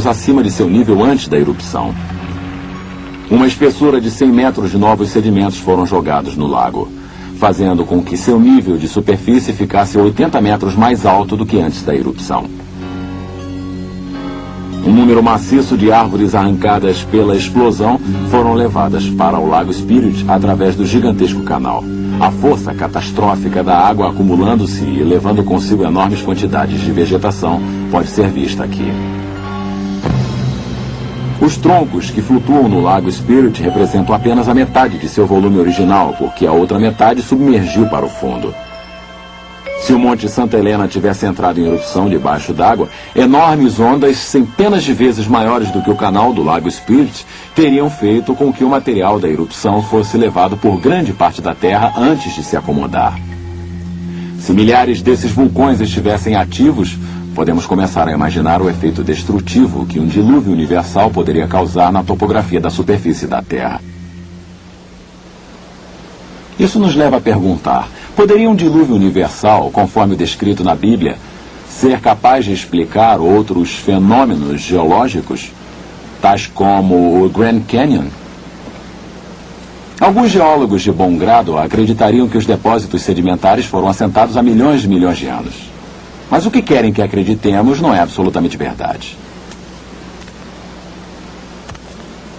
metros acima de seu nível antes da erupção. Uma espessura de 100 metros de novos sedimentos foram jogados no lago, fazendo com que seu nível de superfície ficasse 80 metros mais alto do que antes da erupção. Um número maciço de árvores arrancadas pela explosão foram levadas para o Lago Spirit através do gigantesco canal. A força catastrófica da água acumulando-se e levando consigo enormes quantidades de vegetação pode ser vista aqui. Os troncos que flutuam no Lago Spirit representam apenas a metade de seu volume original, porque a outra metade submergiu para o fundo. Se o Monte Santa Helena tivesse entrado em erupção debaixo d'água, enormes ondas, centenas de vezes maiores do que o canal do Lago Spirit, teriam feito com que o material da erupção fosse levado por grande parte da Terra antes de se acomodar. Se milhares desses vulcões estivessem ativos, podemos começar a imaginar o efeito destrutivo que um dilúvio universal poderia causar na topografia da superfície da Terra. Isso nos leva a perguntar: poderia um dilúvio universal, conforme descrito na Bíblia, ser capaz de explicar outros fenômenos geológicos, tais como o Grand Canyon? Alguns geólogos de bom grado acreditariam que os depósitos sedimentares foram assentados há milhões de anos. Mas o que querem que acreditemos não é absolutamente verdade.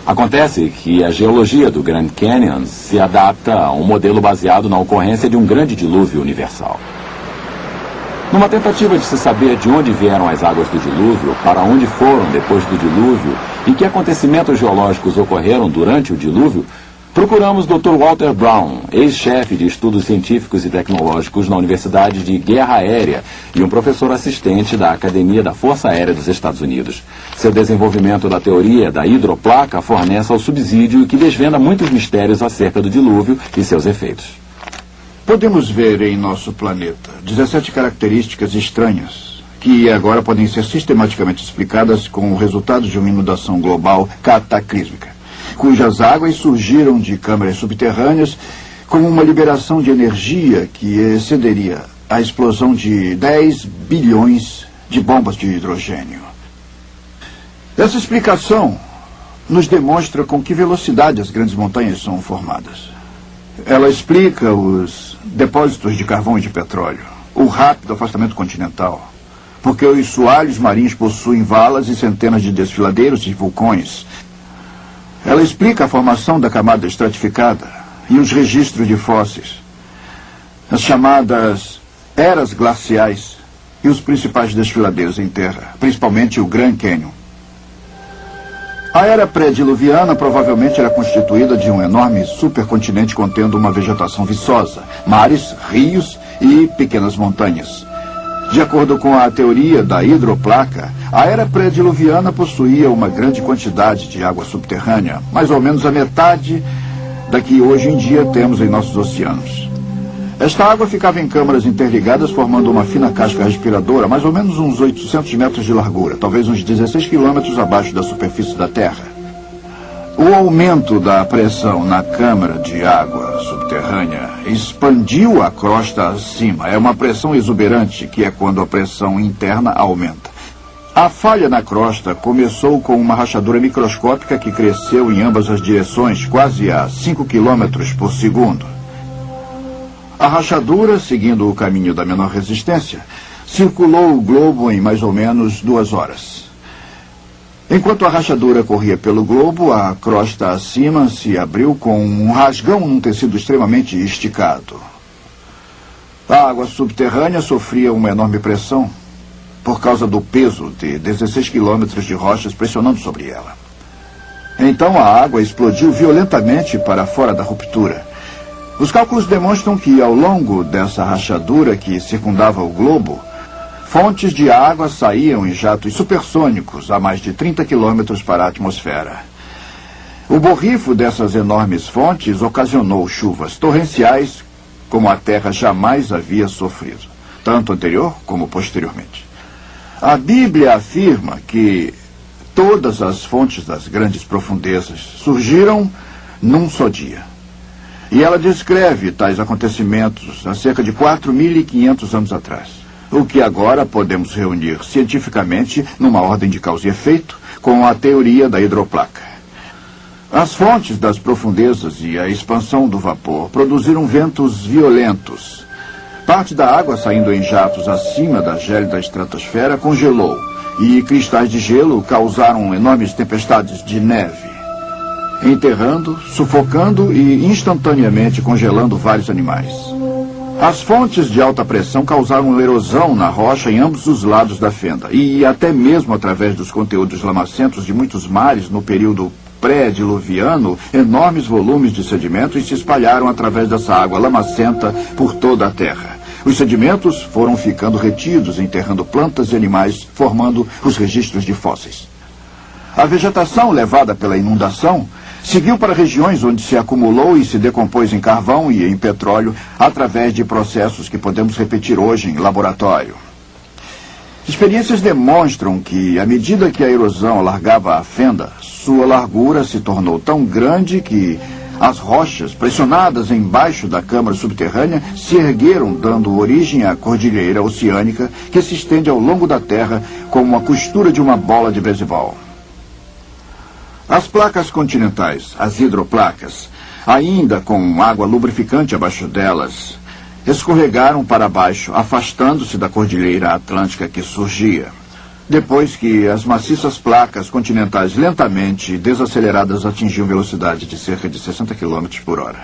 Acontece que a geologia do Grand Canyon se adapta a um modelo baseado na ocorrência de um grande dilúvio universal. Numa tentativa de se saber de onde vieram as águas do dilúvio, para onde foram depois do dilúvio e que acontecimentos geológicos ocorreram durante o dilúvio, procuramos Dr. Walter Brown, ex-chefe de estudos científicos e tecnológicos na Universidade de Guerra Aérea e um professor assistente da Academia da Força Aérea dos Estados Unidos. Seu desenvolvimento da teoria da hidroplaca fornece ao subsídio que desvenda muitos mistérios acerca do dilúvio e seus efeitos. Podemos ver em nosso planeta 17 características estranhas que agora podem ser sistematicamente explicadas com o resultado de uma inundação global cataclísmica, cujas águas surgiram de câmaras subterrâneas com uma liberação de energia que excederia a explosão de 10 bilhões de bombas de hidrogênio. Essa explicação nos demonstra com que velocidade as grandes montanhas são formadas. Ela explica os depósitos de carvão e de petróleo, o rápido afastamento continental, porque os soalhos marinhos possuem valas e centenas de desfiladeiros e vulcões. Ela explica a formação da camada estratificada e os registros de fósseis, as chamadas eras glaciais e os principais desfiladeiros em terra, principalmente o Grand Canyon. A era pré-diluviana provavelmente era constituída de um enorme supercontinente contendo uma vegetação viçosa, mares, rios e pequenas montanhas. De acordo com a teoria da hidroplaca, a era pré-diluviana possuía uma grande quantidade de água subterrânea, mais ou menos a metade da que hoje em dia temos em nossos oceanos. Esta água ficava em câmaras interligadas, formando uma fina casca respiradora, mais ou menos uns 800 metros de largura, talvez uns 16 quilômetros abaixo da superfície da Terra. O aumento da pressão na câmara de água subterrânea expandiu a crosta acima. É uma pressão exuberante, que é quando a pressão interna aumenta. A falha na crosta começou com uma rachadura microscópica que cresceu em ambas as direções, quase a 5 quilômetros por segundo. A rachadura, seguindo o caminho da menor resistência, circulou o globo em mais ou menos 2 horas. Enquanto a rachadura corria pelo globo, a crosta acima se abriu com um rasgão num tecido extremamente esticado. A água subterrânea sofria uma enorme pressão por causa do peso de 16 quilômetros de rochas pressionando sobre ela. Então a água explodiu violentamente para fora da ruptura. Os cálculos demonstram que, ao longo dessa rachadura que circundava o globo, fontes de água saíam em jatos supersônicos a mais de 30 quilômetros para a atmosfera. O borrifo dessas enormes fontes ocasionou chuvas torrenciais como a Terra jamais havia sofrido, tanto anterior como posteriormente. A Bíblia afirma que todas as fontes das grandes profundezas surgiram num só dia. E ela descreve tais acontecimentos há cerca de 4.500 anos atrás. O que agora podemos reunir cientificamente numa ordem de causa e efeito com a teoria da hidroplaca. As fontes das profundezas e a expansão do vapor produziram ventos violentos. Parte da água saindo em jatos acima da gélida estratosfera congelou, e cristais de gelo causaram enormes tempestades de neve, enterrando, sufocando e instantaneamente congelando vários animais. As fontes de alta pressão causaram erosão na rocha em ambos os lados da fenda, e até mesmo através dos conteúdos lamacentos de muitos mares no período pré-diluviano, enormes volumes de sedimentos se espalharam através dessa água lamacenta por toda a Terra. Os sedimentos foram ficando retidos, enterrando plantas e animais, formando os registros de fósseis. A vegetação levada pela inundação seguiu para regiões onde se acumulou e se decompôs em carvão e em petróleo através de processos que podemos repetir hoje em laboratório. Experiências demonstram que, à medida que a erosão alargava a fenda, sua largura se tornou tão grande que as rochas, pressionadas embaixo da câmara subterrânea, se ergueram, dando origem à cordilheira oceânica que se estende ao longo da Terra como a costura de uma bola de beisebol. As placas continentais, as hidroplacas, ainda com água lubrificante abaixo delas, escorregaram para baixo, afastando-se da cordilheira atlântica que surgia. Depois que as maciças placas continentais lentamente desaceleradas atingiam velocidade de cerca de 60 km por hora.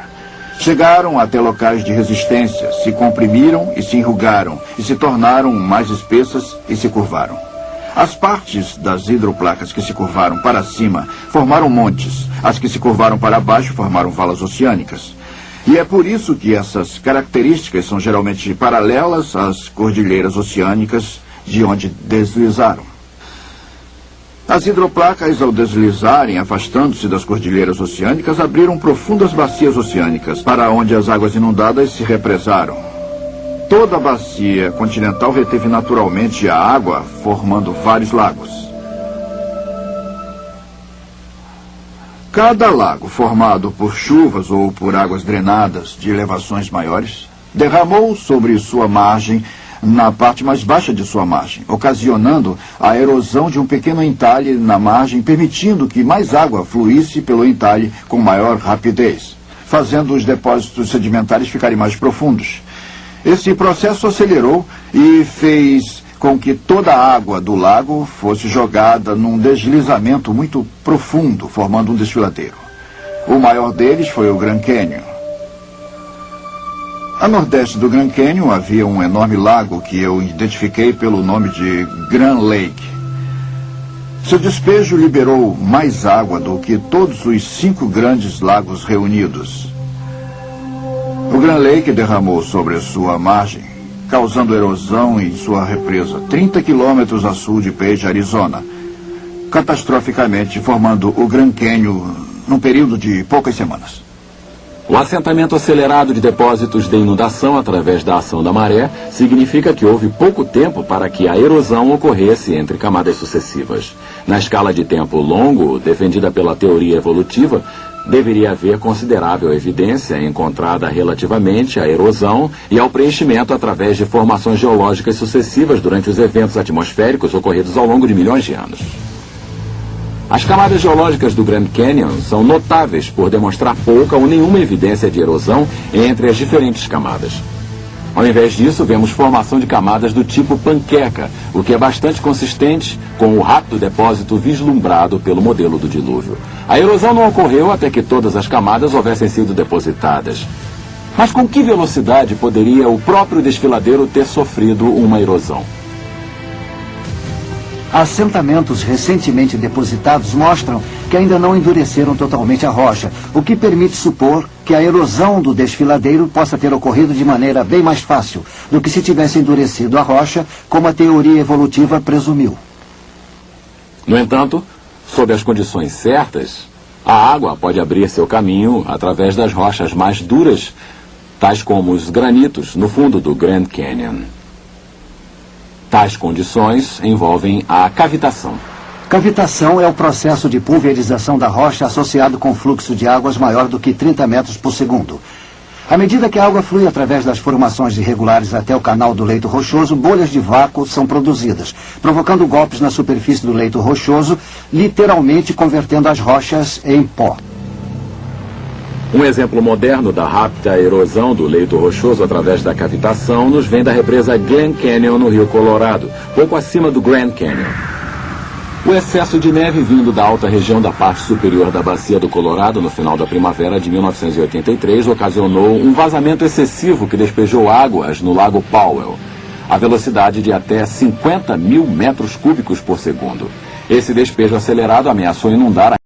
Chegaram até locais de resistência, se comprimiram e se enrugaram, e se tornaram mais espessas e se curvaram. As partes das hidroplacas que se curvaram para cima formaram montes, as que se curvaram para baixo formaram valas oceânicas. E é por isso que essas características são geralmente paralelas às cordilheiras oceânicas de onde deslizaram. As hidroplacas, ao deslizarem, afastando-se das cordilheiras oceânicas, abriram profundas bacias oceânicas, para onde as águas inundadas se represaram. Toda a bacia continental reteve naturalmente a água, formando vários lagos. Cada lago, formado por chuvas ou por águas drenadas de elevações maiores, derramou sobre sua margem na parte mais baixa de sua margem, ocasionando a erosão de um pequeno entalhe na margem, permitindo que mais água fluísse pelo entalhe com maior rapidez, fazendo os depósitos sedimentares ficarem mais profundos. Esse processo acelerou e fez com que toda a água do lago fosse jogada num deslizamento muito profundo, formando um desfiladeiro. O maior deles foi o Grand Canyon. A nordeste do Grand Canyon havia um enorme lago que eu identifiquei pelo nome de Grand Lake. Seu despejo liberou mais água do que todos os 5 grandes lagos reunidos. O Grand Lake derramou sobre sua margem, causando erosão em sua represa, 30 quilômetros a sul de Page, Arizona, catastroficamente formando o Grand Canyon num período de poucas semanas. O assentamento acelerado de depósitos de inundação através da ação da maré significa que houve pouco tempo para que a erosão ocorresse entre camadas sucessivas. Na escala de tempo longo, defendida pela teoria evolutiva, deveria haver considerável evidência encontrada relativamente à erosão e ao preenchimento através de formações geológicas sucessivas durante os eventos atmosféricos ocorridos ao longo de milhões de anos. As camadas geológicas do Grand Canyon são notáveis por demonstrar pouca ou nenhuma evidência de erosão entre as diferentes camadas. Ao invés disso, vemos formação de camadas do tipo panqueca, o que é bastante consistente com o rápido depósito vislumbrado pelo modelo do dilúvio. A erosão não ocorreu até que todas as camadas houvessem sido depositadas. Mas com que velocidade poderia o próprio desfiladeiro ter sofrido uma erosão? Assentamentos recentemente depositados mostram que ainda não endureceram totalmente a rocha, o que permite supor que a erosão do desfiladeiro possa ter ocorrido de maneira bem mais fácil do que se tivesse endurecido a rocha, como a teoria evolutiva presumiu. No entanto, sob as condições certas, a água pode abrir seu caminho através das rochas mais duras, tais como os granitos no fundo do Grand Canyon. Tais condições envolvem a cavitação. Cavitação é o processo de pulverização da rocha associado com fluxo de águas maior do que 30 metros por segundo. À medida que a água flui através das formações irregulares até o canal do leito rochoso, bolhas de vácuo são produzidas, provocando golpes na superfície do leito rochoso, literalmente convertendo as rochas em pó. Um exemplo moderno da rápida erosão do leito rochoso através da cavitação nos vem da represa Glen Canyon, no Rio Colorado, pouco acima do Grand Canyon. O excesso de neve vindo da alta região da parte superior da bacia do Colorado no final da primavera de 1983 ocasionou um vazamento excessivo que despejou águas no Lago Powell, a velocidade de até 50 mil metros cúbicos por segundo. Esse despejo acelerado ameaçou inundar